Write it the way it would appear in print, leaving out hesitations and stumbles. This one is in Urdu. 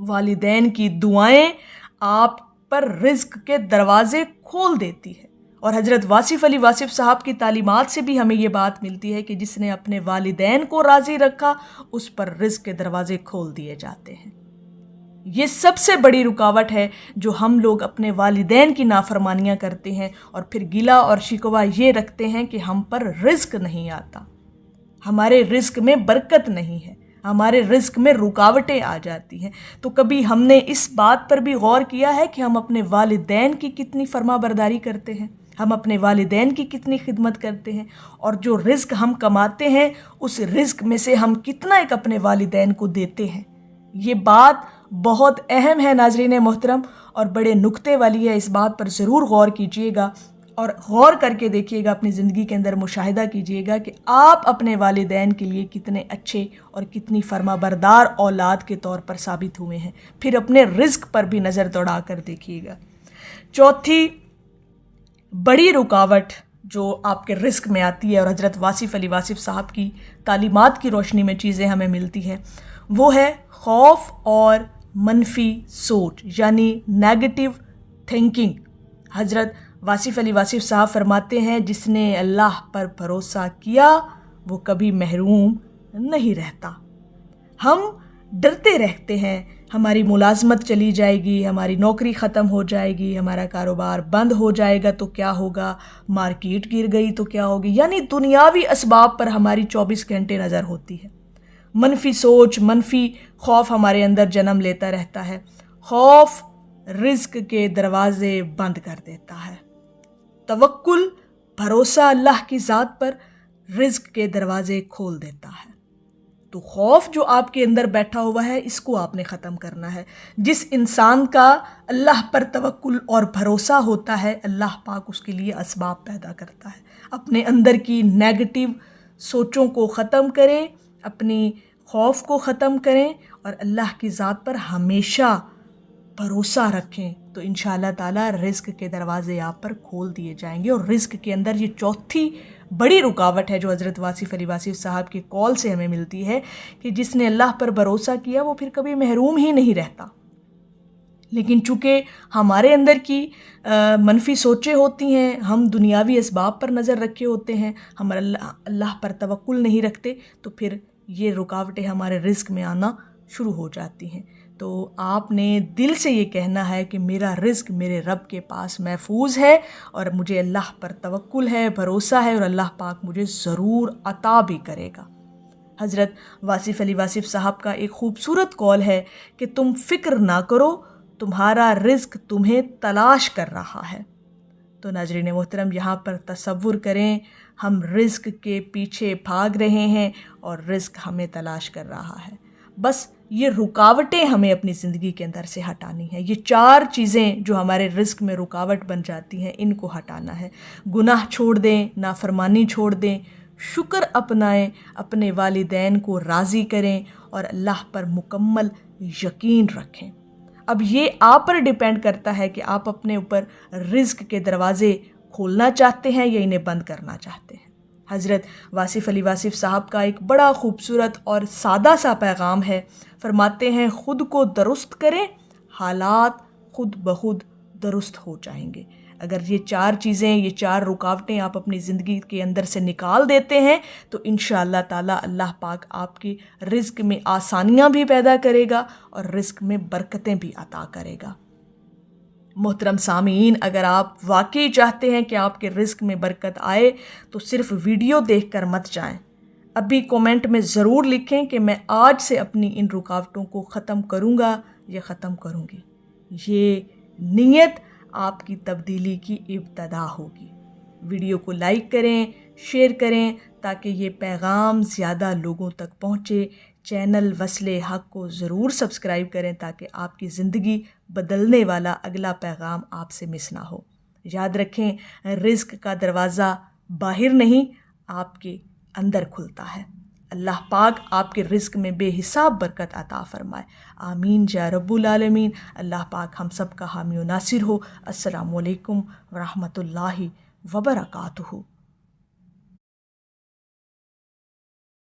والدین کی دعائیں آپ پر رزق کے دروازے کھول دیتی ہے، اور حضرت واصف علی واصف صاحب کی تعلیمات سے بھی ہمیں یہ بات ملتی ہے کہ جس نے اپنے والدین کو راضی رکھا اس پر رزق کے دروازے کھول دیے جاتے ہیں۔ یہ سب سے بڑی رکاوٹ ہے جو ہم لوگ اپنے والدین کی نافرمانیاں کرتے ہیں اور پھر گلہ اور شکوہ یہ رکھتے ہیں کہ ہم پر رزق نہیں آتا، ہمارے رزق میں برکت نہیں ہے، ہمارے رزق میں رکاوٹیں آ جاتی ہیں۔ تو کبھی ہم نے اس بات پر بھی غور کیا ہے کہ ہم اپنے والدین کی کتنی فرما برداری کرتے ہیں، ہم اپنے والدین کی کتنی خدمت کرتے ہیں، اور جو رزق ہم کماتے ہیں اس رزق میں سے ہم کتنا ایک اپنے والدین کو دیتے ہیں؟ یہ بات بہت اہم ہے ناظرین محترم، اور بڑے نکتے والی ہے۔ اس بات پر ضرور غور کیجئے گا اور غور کر کے دیکھیے گا، اپنی زندگی کے اندر مشاہدہ کیجئے گا کہ آپ اپنے والدین کے لیے کتنے اچھے اور کتنی فرما بردار اولاد کے طور پر ثابت ہوئے ہیں۔ پھر اپنے رزق پر بھی نظر دوڑا کر دیکھیے گا۔ چوتھی بڑی رکاوٹ جو آپ کے رزق میں آتی ہے اور حضرت واصف علی واصف صاحب کی تعلیمات کی روشنی میں چیزیں ہمیں ملتی ہیں، وہ ہے خوف اور منفی سوچ، یعنی نیگیٹو تھنکنگ۔ حضرت واصف علی واصف صاحب فرماتے ہیں جس نے اللہ پر بھروسہ کیا وہ کبھی محروم نہیں رہتا۔ ہم ڈرتے رہتے ہیں ہماری ملازمت چلی جائے گی، ہماری نوکری ختم ہو جائے گی، ہمارا کاروبار بند ہو جائے گا تو کیا ہوگا، مارکیٹ گر گئی تو کیا ہوگی، یعنی دنیاوی اسباب پر ہماری 24 گھنٹے نظر ہوتی ہے۔ منفی سوچ، منفی خوف ہمارے اندر جنم لیتا رہتا ہے۔ خوف رزق کے دروازے بند کر دیتا ہے، توکل، بھروسہ اللہ کی ذات پر رزق کے دروازے کھول دیتا ہے۔ تو خوف جو آپ کے اندر بیٹھا ہوا ہے اس کو آپ نے ختم کرنا ہے۔ جس انسان کا اللہ پر توکل اور بھروسہ ہوتا ہے، اللہ پاک اس کے لیے اسباب پیدا کرتا ہے۔ اپنے اندر کی نیگیٹو سوچوں کو ختم کریں، اپنی خوف کو ختم کریں اور اللہ کی ذات پر ہمیشہ بھروسہ رکھیں، تو انشاءاللہ تعالی رزق کے دروازے آپ پر کھول دیے جائیں گے۔ اور رزق کے اندر یہ چوتھی بڑی رکاوٹ ہے جو حضرت واصف علی واصف صاحب کے قول سے ہمیں ملتی ہے کہ جس نے اللہ پر بھروسہ کیا وہ پھر کبھی محروم ہی نہیں رہتا۔ لیکن چونکہ ہمارے اندر کی منفی سوچیں ہوتی ہیں، ہم دنیاوی اسباب پر نظر رکھے ہوتے ہیں، ہم اللہ پر توکل نہیں رکھتے، تو پھر یہ رکاوٹیں ہمارے رزق میں آنا شروع ہو جاتی ہیں۔ تو آپ نے دل سے یہ کہنا ہے کہ میرا رزق میرے رب کے پاس محفوظ ہے اور مجھے اللہ پر توکل ہے، بھروسہ ہے، اور اللہ پاک مجھے ضرور عطا بھی کرے گا۔ حضرت واصف علی واصف صاحب کا ایک خوبصورت قول ہے کہ تم فکر نہ کرو، تمہارا رزق تمہیں تلاش کر رہا ہے۔ تو ناظرین محترم، یہاں پر تصور کریں ہم رزق کے پیچھے بھاگ رہے ہیں اور رزق ہمیں تلاش کر رہا ہے۔ بس یہ رکاوٹیں ہمیں اپنی زندگی کے اندر سے ہٹانی ہیں۔ یہ 4 چیزیں جو ہمارے رزق میں رکاوٹ بن جاتی ہیں ان کو ہٹانا ہے۔ گناہ چھوڑ دیں، نافرمانی چھوڑ دیں، شکر اپنائیں، اپنے والدین کو راضی کریں اور اللہ پر مکمل یقین رکھیں۔ اب یہ آپ پر ڈیپینڈ کرتا ہے کہ آپ اپنے اوپر رزق کے دروازے کھولنا چاہتے ہیں یا انہیں بند کرنا چاہتے ہیں۔ حضرت واصف علی واصف صاحب کا ایک بڑا خوبصورت اور سادہ سا پیغام ہے، فرماتے ہیں خود کو درست کریں، حالات خود بخود درست ہو جائیں گے۔ اگر یہ 4 چیزیں، یہ 4 رکاوٹیں آپ اپنی زندگی کے اندر سے نکال دیتے ہیں تو انشاءاللہ تعالی اللہ پاک آپ کی رزق میں آسانیاں بھی پیدا کرے گا اور رزق میں برکتیں بھی عطا کرے گا۔ محترم سامعین، اگر آپ واقعی چاہتے ہیں کہ آپ کے رزق میں برکت آئے تو صرف ویڈیو دیکھ کر مت جائیں، ابھی کومنٹ میں ضرور لکھیں کہ میں آج سے اپنی ان رکاوٹوں کو ختم کروں گا یا ختم کروں گی۔ یہ نیت آپ کی تبدیلی کی ابتدا ہوگی۔ ویڈیو کو لائک کریں، شیئر کریں تاکہ یہ پیغام زیادہ لوگوں تک پہنچے۔ چینل وصل حق کو ضرور سبسکرائب کریں تاکہ آپ کی زندگی بدلنے والا اگلا پیغام آپ سے مس نہ ہو۔ یاد رکھیں، رزق کا دروازہ باہر نہیں، آپ کے اندر کھلتا ہے۔ اللہ پاک آپ کے رزق میں بے حساب برکت عطا فرمائے۔ آمین یا رب العالمین۔ اللہ پاک ہم سب کا حامی و ناصر ہو۔ السلام علیکم ورحمۃ اللہ وبرکاتہ۔